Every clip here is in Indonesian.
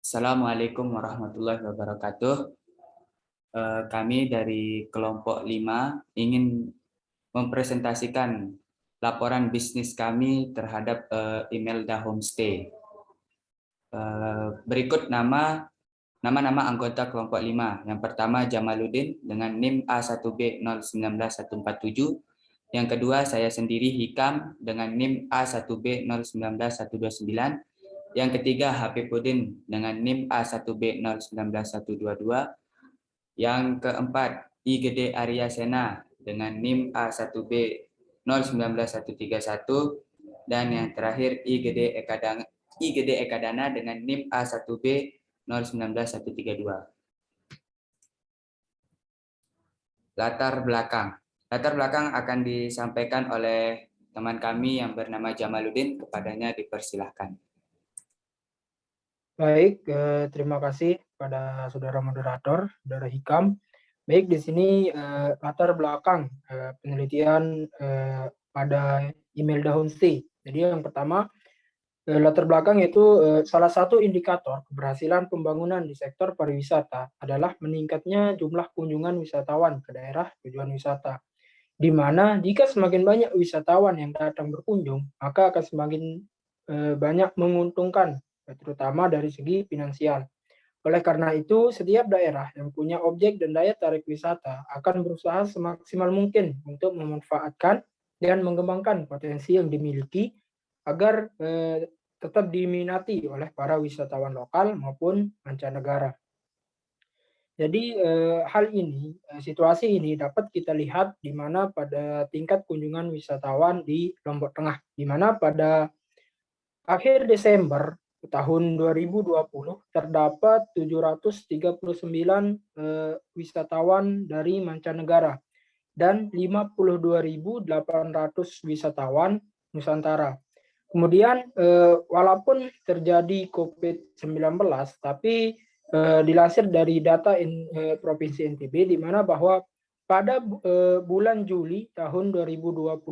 Assalamualaikum warahmatullahi wabarakatuh. Kami dari kelompok 5 ingin mempresentasikan laporan bisnis kami terhadap Imelda Homestay. Berikut nama-nama anggota kelompok 5. Yang pertama Jamaluddin dengan NIM A1B019147. Yang kedua saya sendiri Hikam dengan NIM A1B019129. Yang ketiga Habibuddin dengan NIM A1B019122. Yang keempat Igede Arya Sena dengan NIM A1B019131. Dan yang terakhir Igede Ekadana dengan NIM A1B019132. Latar belakang akan disampaikan oleh teman kami yang bernama Jamaluddin. Kepadanya dipersilahkan. Baik, terima kasih pada saudara moderator, saudara Hikam. Baik, di sini latar belakang penelitian pada Imelda Homestay. Jadi yang pertama, latar belakang yaitu salah satu indikator keberhasilan pembangunan di sektor pariwisata adalah meningkatnya jumlah kunjungan wisatawan ke daerah tujuan wisata. Di mana jika semakin banyak wisatawan yang datang berkunjung, maka akan semakin banyak menguntungkan, terutama dari segi finansial. Oleh karena itu, setiap daerah yang punya objek dan daya tarik wisata akan berusaha semaksimal mungkin untuk memanfaatkan dan mengembangkan potensi yang dimiliki agar tetap diminati oleh para wisatawan lokal maupun mancanegara. Jadi situasi ini dapat kita lihat di mana pada tingkat kunjungan wisatawan di Lombok Tengah, di mana pada akhir Desember tahun 2020 terdapat 739 wisatawan dari mancanegara dan 52.800 wisatawan Nusantara. Kemudian walaupun terjadi COVID-19, tapi dilansir dari data Provinsi NTB di mana bahwa pada bulan Juli tahun 2021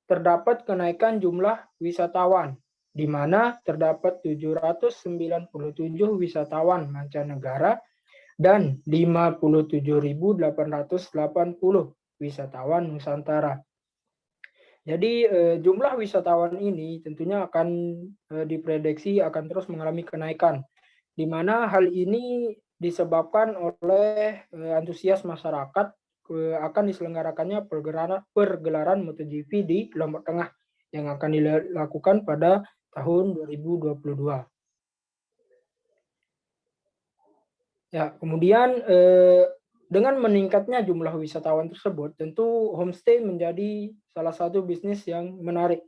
terdapat kenaikan jumlah wisatawan di mana terdapat 797 wisatawan mancanegara dan 57.880 wisatawan Nusantara. Jadi jumlah wisatawan ini tentunya akan diprediksi akan terus mengalami kenaikan, di mana hal ini disebabkan oleh antusias masyarakat akan diselenggarakannya pergelaran MotoGP di Lombok Tengah yang akan dilakukan pada tahun 2022. Ya, kemudian dengan meningkatnya jumlah wisatawan tersebut, tentu homestay menjadi salah satu bisnis yang menarik,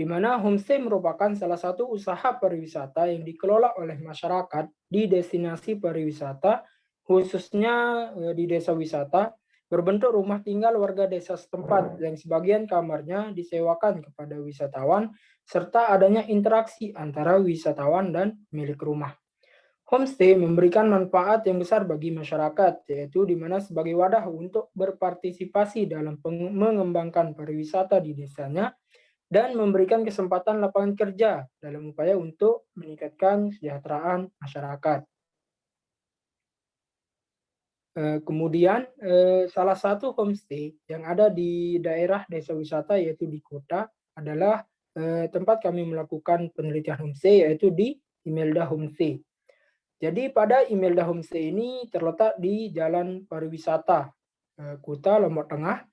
di mana homestay merupakan salah satu usaha pariwisata yang dikelola oleh masyarakat di destinasi pariwisata, khususnya di desa wisata, berbentuk rumah tinggal warga desa setempat yang sebagian kamarnya disewakan kepada wisatawan, serta adanya interaksi antara wisatawan dan milik rumah. Homestay memberikan manfaat yang besar bagi masyarakat, yaitu di mana sebagai wadah untuk berpartisipasi dalam mengembangkan pariwisata di desanya dan memberikan kesempatan lapangan kerja dalam upaya untuk meningkatkan kesejahteraan masyarakat. Kemudian salah satu homestay yang ada di daerah desa wisata yaitu di kota adalah tempat kami melakukan penelitian homestay yaitu di Imelda Homestay. Jadi pada Imelda Homestay ini terletak di Jalan Pariwisata Kuta Lombok Tengah.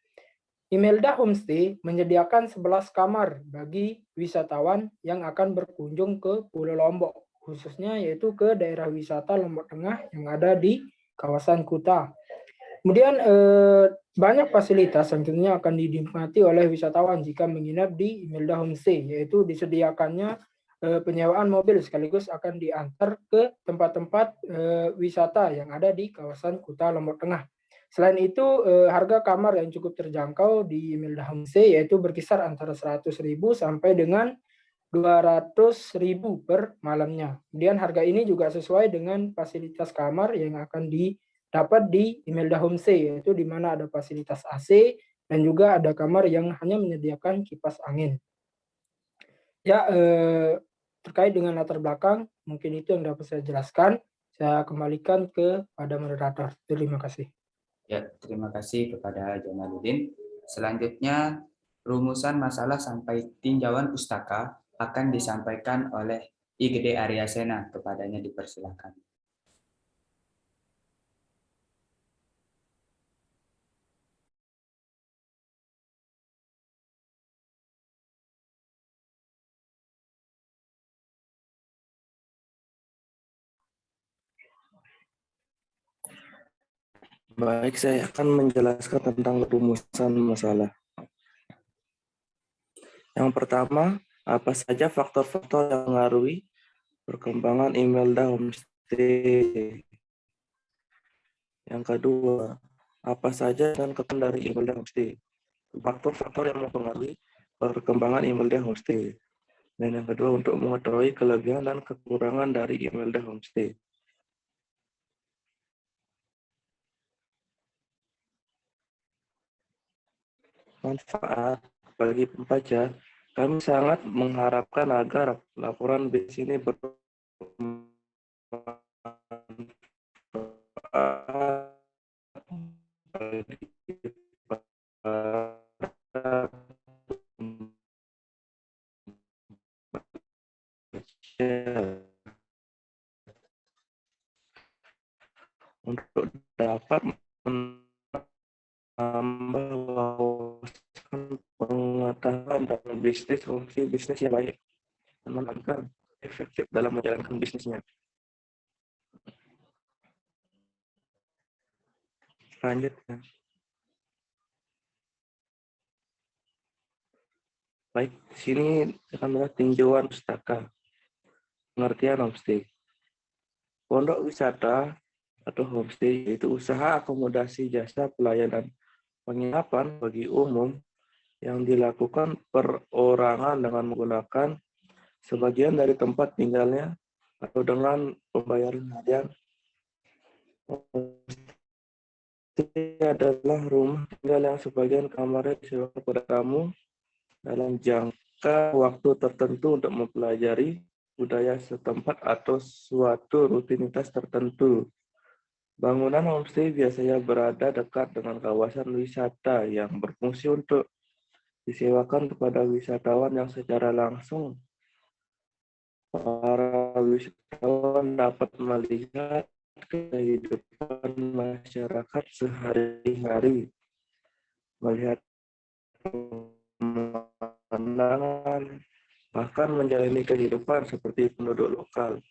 Imelda Homestay menyediakan 11 kamar bagi wisatawan yang akan berkunjung ke Pulau Lombok, khususnya yaitu ke daerah wisata Lombok Tengah yang ada di kawasan Kuta. Kemudian banyak fasilitas yang tentunya akan dinikmati oleh wisatawan jika menginap di Imelda Homestay, yaitu disediakannya penyewaan mobil sekaligus akan diantar ke tempat-tempat wisata yang ada di kawasan Kuta Lombok Tengah. Selain itu, harga kamar yang cukup terjangkau di Imelda Homestay yaitu berkisar antara 100.000 sampai dengan 200.000 per malamnya. Kemudian harga ini juga sesuai dengan fasilitas kamar yang akan didapat di Imelda Homestay, yaitu di mana ada fasilitas AC dan juga ada kamar yang hanya menyediakan kipas angin. Ya, terkait dengan latar belakang, mungkin itu yang dapat saya jelaskan. Saya kembalikan kepada moderator. Terima kasih. Ya, terima kasih kepada Jamaluddin. Selanjutnya, rumusan masalah sampai tinjauan pustaka akan disampaikan oleh IGD Arya Sena. Kepadanya dipersilakan. Baik, saya akan menjelaskan tentang rumusan masalah. Yang pertama, apa saja faktor-faktor yang mengaruhi perkembangan Imelda Homestay? Yang kedua, apa saja dan kekuatan dari Imelda Homestay? Faktor-faktor yang mempengaruhi perkembangan Imelda Homestay. Dan yang kedua, untuk mengetahui kelebihan dan kekurangan dari Imelda Homestay. Manfaat bagi pembaca, kami sangat mengharapkan agar laporan BIS ini bermanfaat bagi para pembaca untuk dapat menambah wawasan pengetahuan dalam bisnis, fungsi bisnis yang baik, dan agar efektif dalam menjalankan bisnisnya. Selanjutnya, baik, di sini akan melihat tinjauan pustaka. Pengertian homestay. Pondok wisata atau homestay yaitu usaha akomodasi jasa pelayanan penginapan bagi umum yang dilakukan perorangan dengan menggunakan sebagian dari tempat tinggalnya atau dengan pembayaran harian. Homestay adalah rumah tinggal yang sebagian kamarnya disewakan kepada tamu dalam jangka waktu tertentu untuk mempelajari budaya setempat atau suatu rutinitas tertentu. Bangunan homestay biasanya berada dekat dengan kawasan wisata yang berfungsi untuk disewakan kepada wisatawan yang secara langsung. Para wisatawan dapat melihat kehidupan masyarakat sehari-hari, melihat pemandangan, bahkan menjalani kehidupan seperti penduduk lokal.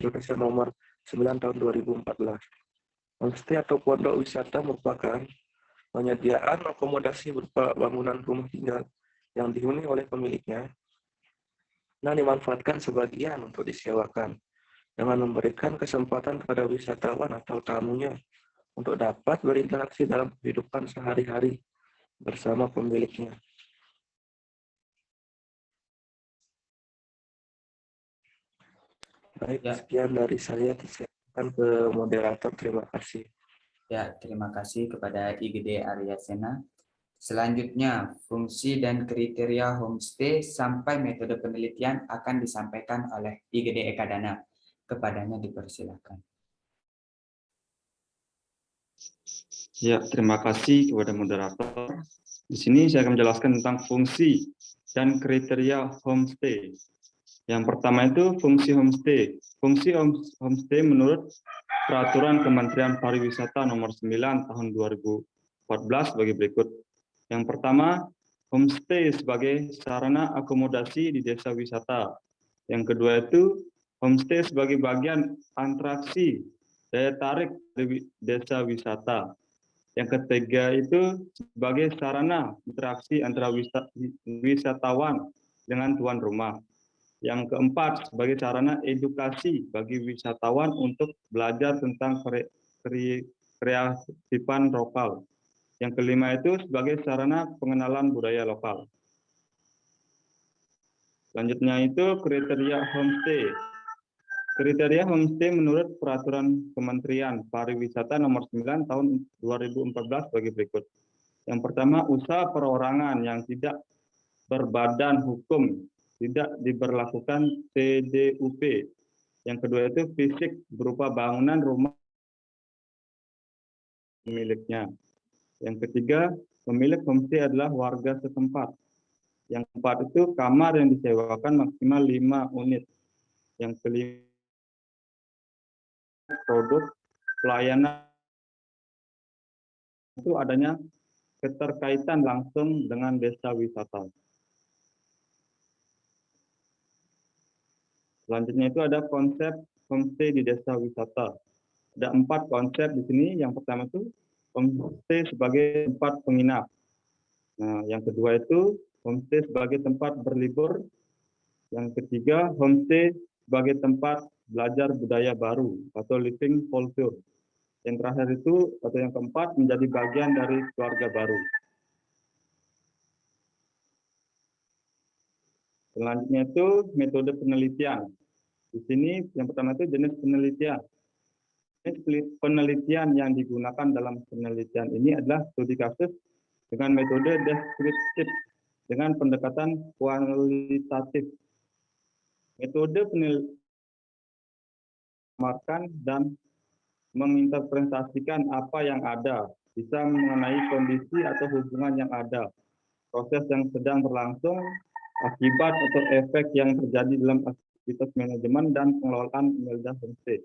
Indonesia nomor 9 tahun 2014. Homestay atau pondok wisata merupakan penyediaan akomodasi berupa bangunan rumah tinggal yang dihuni oleh pemiliknya dan dimanfaatkan sebagian untuk disewakan dengan memberikan kesempatan kepada wisatawan atau tamunya untuk dapat berinteraksi dalam kehidupan sehari-hari bersama pemiliknya. Baik, Ya. sekian dari saya. Diserahkan ke moderator. Terima kasih. Ya, terima kasih kepada IGD Arya Sena. Selanjutnya, fungsi dan kriteria homestay sampai metode penelitian akan disampaikan oleh IGD Ekadana. Kepadanya dipersilakan. Ya, terima kasih kepada moderator. Di sini saya akan menjelaskan tentang fungsi dan kriteria homestay. Yang pertama itu fungsi homestay. Fungsi homestay menurut Peraturan Kementerian Pariwisata Nomor 9 Tahun 2014 sebagai berikut. Yang pertama, homestay sebagai sarana akomodasi di desa wisata. Yang kedua itu homestay sebagai bagian atraksi daya tarik di desa wisata. Yang ketiga itu sebagai sarana interaksi antara wisatawan dengan tuan rumah. Yang keempat, sebagai sarana edukasi bagi wisatawan untuk belajar tentang kreatifan lokal. Yang kelima itu sebagai sarana pengenalan budaya lokal. Selanjutnya itu kriteria homestay. Kriteria homestay menurut Peraturan Kementerian Pariwisata Nomor 9 Tahun 2014 sebagai berikut. Yang pertama, usaha perorangan yang tidak berbadan hukum tidak diberlakukan TDUP. Yang kedua itu fisik berupa bangunan rumah pemiliknya. Yang ketiga, pemilik homestay adalah warga setempat. Yang keempat itu kamar yang disewakan maksimal 5 unit. Yang kelima, produk pelayanan itu adanya keterkaitan langsung dengan desa wisata. Selanjutnya itu ada konsep homestay di desa wisata. Ada 4 konsep di sini. Yang pertama itu homestay sebagai tempat penginap. Nah, yang kedua itu homestay sebagai tempat berlibur. Yang ketiga, homestay sebagai tempat belajar budaya baru atau living culture. Yang terakhir itu atau yang keempat menjadi bagian dari keluarga baru. Selanjutnya itu metode penelitian. Di sini yang pertama itu jenis penelitian. Jenis penelitian yang digunakan dalam penelitian ini adalah studi kasus dengan metode deskriptif dengan pendekatan kualitatif. Metode penelitian dan menginterpretasikan apa yang ada, bisa mengenai kondisi atau hubungan yang ada, proses yang sedang berlangsung, akibat atau efek yang terjadi dalam aktivitas manajemen dan pengelolaan Imelda Homestay.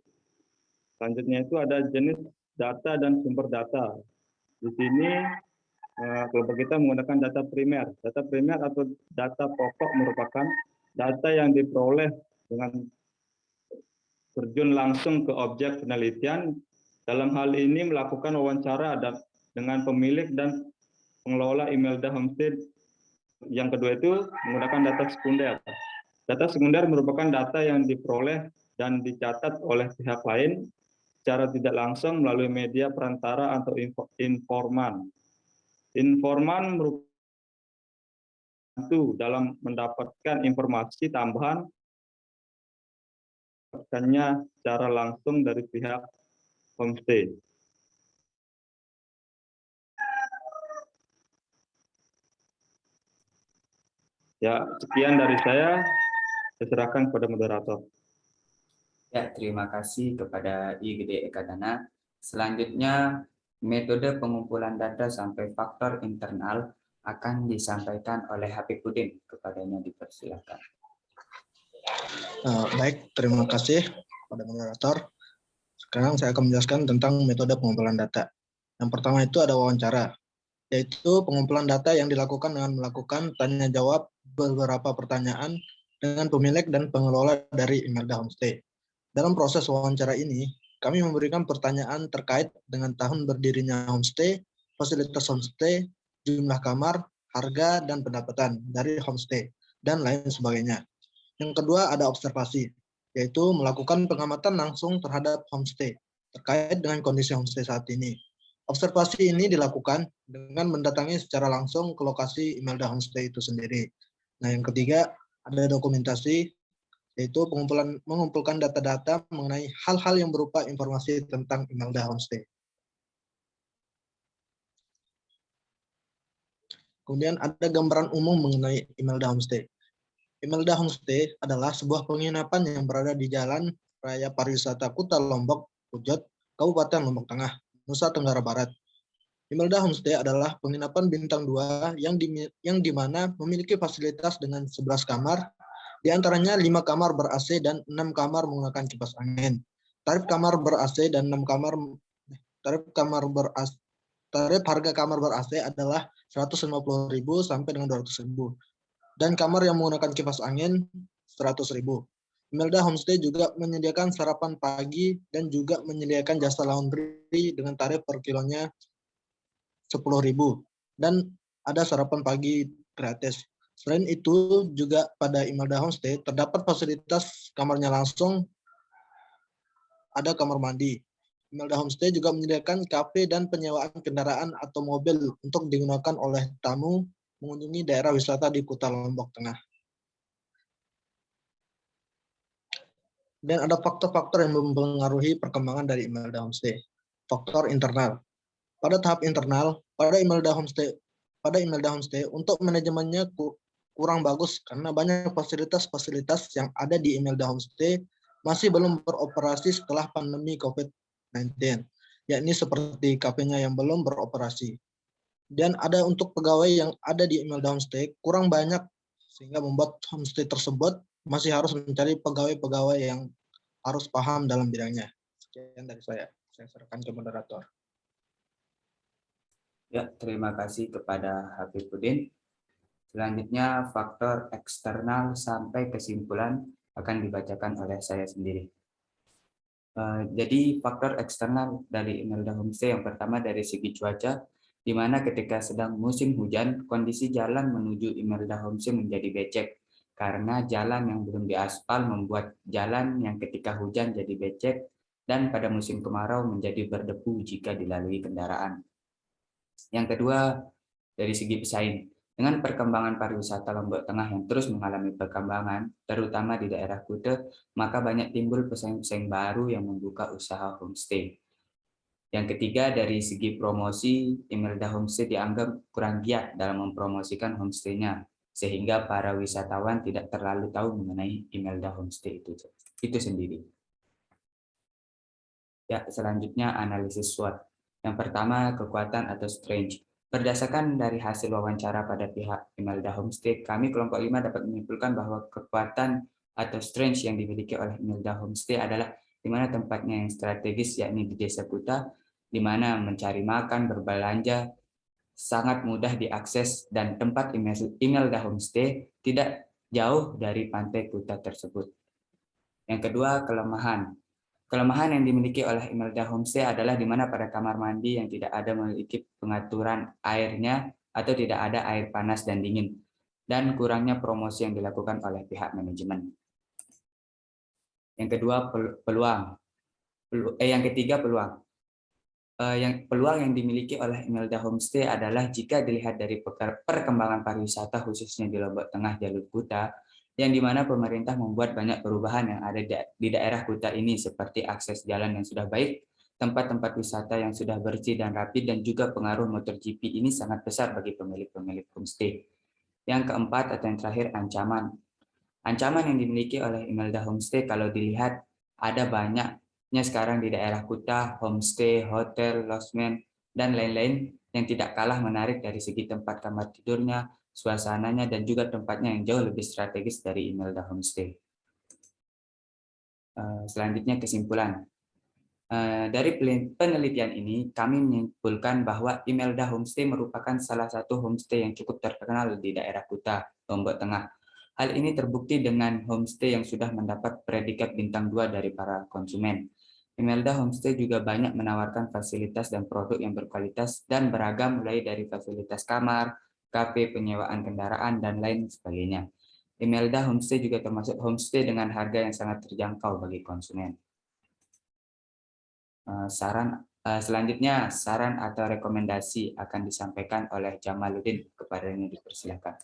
Selanjutnya itu ada jenis data dan sumber data. Di sini kelompok kita menggunakan data primer. Data primer atau data pokok merupakan data yang diperoleh dengan terjun langsung ke objek penelitian. Dalam hal ini melakukan wawancara dengan pemilik dan pengelola Imelda Homestay. Yang kedua itu menggunakan data sekunder. Data sekunder merupakan data yang diperoleh dan dicatat oleh pihak lain secara tidak langsung melalui media perantara atau informan. Informan merupakan dalam mendapatkan informasi tambahan secara langsung dari pihak homestay. Ya, sekian dari saya serahkan kepada moderator. Ya, terima kasih kepada IGD Ekadana. Selanjutnya, metode pengumpulan data sampai faktor internal akan disampaikan oleh Habibuddin. Kepadanya dipersilakan. Baik, terima kasih pada moderator. Sekarang saya akan menjelaskan tentang metode pengumpulan data. Yang pertama itu ada wawancara, yaitu pengumpulan data yang dilakukan dengan melakukan tanya jawab beberapa pertanyaan dengan pemilik dan pengelola dari Imelda Homestay. Dalam proses wawancara ini, kami memberikan pertanyaan terkait dengan tahun berdirinya homestay, fasilitas homestay, jumlah kamar, harga, dan pendapatan dari homestay, dan lain sebagainya. Yang kedua ada observasi, yaitu melakukan pengamatan langsung terhadap homestay terkait dengan kondisi homestay saat ini. Observasi ini dilakukan dengan mendatangi secara langsung ke lokasi Imelda Homestay itu sendiri. Nah, yang ketiga ada dokumentasi, yaitu mengumpulkan data-data mengenai hal-hal yang berupa informasi tentang Imelda Homestay. Kemudian ada gambaran umum mengenai Imelda Homestay. Imelda Homestay adalah sebuah penginapan yang berada di Jalan Raya Pariwisata Kuta Lombok, Pujut, Kabupaten Lombok Tengah, Nusa Tenggara Barat. Imelda Homestay adalah penginapan bintang 2 yang dimana memiliki fasilitas dengan 11 kamar, di antaranya 5 kamar ber-AC dan 6 kamar menggunakan kipas angin. Tarif harga kamar ber-AC adalah 150.000 sampai dengan 200.000. Dan kamar yang menggunakan kipas angin 100.000. Imelda Homestay juga menyediakan sarapan pagi dan juga menyediakan jasa laundry dengan tarif per kilonya 10.000 dan ada sarapan pagi gratis. Selain itu juga pada Imelda Homestay terdapat fasilitas kamarnya langsung ada kamar mandi. Imelda Homestay juga menyediakan kafe dan penyewaan kendaraan atau mobil untuk digunakan oleh tamu mengunjungi daerah wisata di Kuta Lombok Tengah. Dan ada faktor-faktor yang mempengaruhi perkembangan dari Imelda Homestay. Faktor internal. Pada tahap internal, pada Imelda Homestay untuk manajemennya kurang bagus karena banyak fasilitas-fasilitas yang ada di Imelda Homestay masih belum beroperasi setelah pandemi COVID-19, yakni seperti kafenya yang belum beroperasi. Dan ada untuk pegawai yang ada di Imelda Homestay kurang banyak, sehingga membuat homestay tersebut masih harus mencari pegawai-pegawai yang harus paham dalam bidangnya. Sekian dari saya serahkan ke moderator. Ya, terima kasih kepada Hafifuddin. Selanjutnya, faktor eksternal sampai kesimpulan akan dibacakan oleh saya sendiri. Jadi, faktor eksternal dari Imelda Homestay yang pertama dari segi cuaca, di mana ketika sedang musim hujan, kondisi jalan menuju Imelda Homestay menjadi becek, karena jalan yang belum diaspal membuat jalan yang ketika hujan jadi becek, dan pada musim kemarau menjadi berdebu jika dilalui kendaraan. Yang kedua, dari segi pesaing. Dengan perkembangan pariwisata Lombok Tengah yang terus mengalami perkembangan, terutama di daerah Kuta, maka banyak timbul pesaing-pesaing baru yang membuka usaha homestay. Yang ketiga, dari segi promosi, Imelda Homestay dianggap kurang giat dalam mempromosikan homestay-nya, sehingga para wisatawan tidak terlalu tahu mengenai Imelda Homestay itu sendiri. Ya, selanjutnya analisis SWOT. Yang pertama, kekuatan atau strength. Berdasarkan dari hasil wawancara pada pihak Imelda Homestay, kami kelompok 5 dapat menyimpulkan bahwa kekuatan atau strength yang dimiliki oleh Imelda Homestay adalah di mana tempatnya yang strategis, yakni di Desa Kuta, di mana mencari makan, berbelanja, sangat mudah diakses, dan tempat Imelda Homestay tidak jauh dari pantai Kuta tersebut. Yang kedua, kelemahan. Kelemahan yang dimiliki oleh Imelda Homestay adalah di mana pada kamar mandi yang tidak ada memiliki pengaturan airnya atau tidak ada air panas dan dingin, dan kurangnya promosi yang dilakukan oleh pihak manajemen. Yang kedua, peluang. Yang ketiga, peluang. Peluang yang dimiliki oleh Imelda Homestay adalah jika dilihat dari perkembangan pariwisata khususnya di Lombok Tengah jalur Kuta, yang dimana pemerintah membuat banyak perubahan yang ada di daerah Kuta ini seperti akses jalan yang sudah baik, tempat-tempat wisata yang sudah bersih dan rapi, dan juga pengaruh MotoGP ini sangat besar bagi pemilik-pemilik homestay. Yang keempat atau yang terakhir, ancaman. Ancaman yang dimiliki oleh Imelda Homestay kalau dilihat ada banyaknya sekarang di daerah Kuta, homestay, hotel, lodgement, dan lain-lain yang tidak kalah menarik dari segi tempat kamar tidurnya, suasananya, dan juga tempatnya yang jauh lebih strategis dari Imelda Homestay. Selanjutnya kesimpulan. Dari penelitian ini, kami menyimpulkan bahwa Imelda Homestay merupakan salah satu homestay yang cukup terkenal di daerah Kuta, Lombok Tengah. Hal ini terbukti dengan homestay yang sudah mendapat predikat bintang 2 dari para konsumen. Imelda Homestay juga banyak menawarkan fasilitas dan produk yang berkualitas dan beragam, mulai dari fasilitas kamar, kafe, penyewaan kendaraan, dan lain sebagainya. Imelda Homestay juga termasuk homestay dengan harga yang sangat terjangkau bagi konsumen. Selanjutnya, saran atau rekomendasi akan disampaikan oleh Jamaluddin. Kepadanya dipersilakan.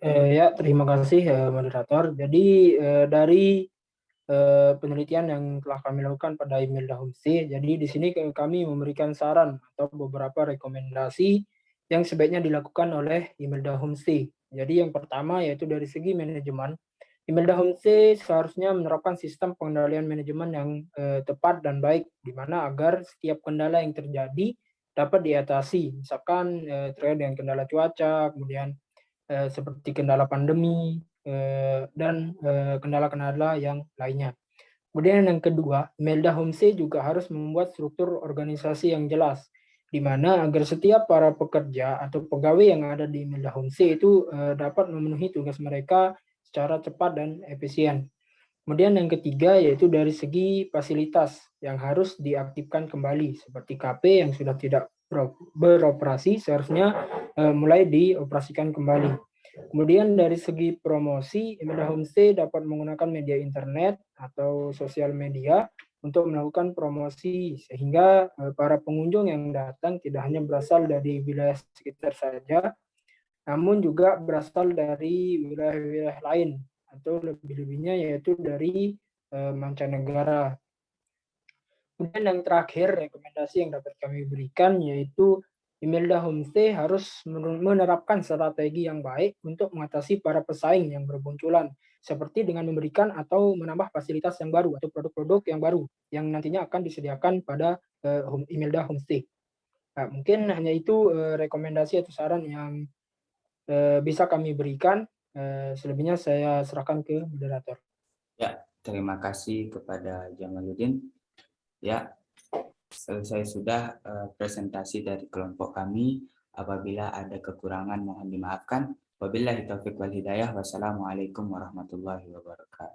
Ya, terima kasih moderator. Jadi dari penelitian yang telah kami lakukan pada Imelda Homestay, jadi di sini kami memberikan saran atau beberapa rekomendasi yang sebaiknya dilakukan oleh Imelda Homestay. Jadi yang pertama yaitu dari segi manajemen. Imelda Homestay seharusnya menerapkan sistem pengendalian manajemen yang tepat dan baik, di mana agar setiap kendala yang terjadi dapat diatasi. Misalkan terkait dengan kendala cuaca, kemudian seperti kendala pandemi, dan kendala-kendala yang lainnya. Kemudian yang kedua, Imelda Homestay juga harus membuat struktur organisasi yang jelas, di mana agar setiap para pekerja atau pegawai yang ada di Imelda Homestay itu dapat memenuhi tugas mereka secara cepat dan efisien. Kemudian yang ketiga yaitu dari segi fasilitas yang harus diaktifkan kembali, seperti KP yang sudah tidak beroperasi seharusnya mulai dioperasikan kembali. Kemudian dari segi promosi, Imelda Homestay dapat menggunakan media internet atau sosial media untuk melakukan promosi, sehingga para pengunjung yang datang tidak hanya berasal dari wilayah sekitar saja, namun juga berasal dari wilayah-wilayah lain, atau lebih-lebihnya yaitu dari mancanegara. Kemudian yang terakhir, rekomendasi yang dapat kami berikan yaitu Imelda Homestay harus menerapkan strategi yang baik untuk mengatasi para pesaing yang bermunculan, seperti dengan memberikan atau menambah fasilitas yang baru atau produk-produk yang baru yang nantinya akan disediakan pada Imelda Homestay. Nah, mungkin hanya itu rekomendasi atau saran yang bisa kami berikan. Selebihnya saya serahkan ke moderator. Ya, terima kasih kepada Jamaluddin. Ya, selesai sudah presentasi dari kelompok kami. Apabila ada kekurangan mohon dimaafkan. Wabillahi taufiq wal hidayah. Wassalamualaikum warahmatullahi wabarakatuh.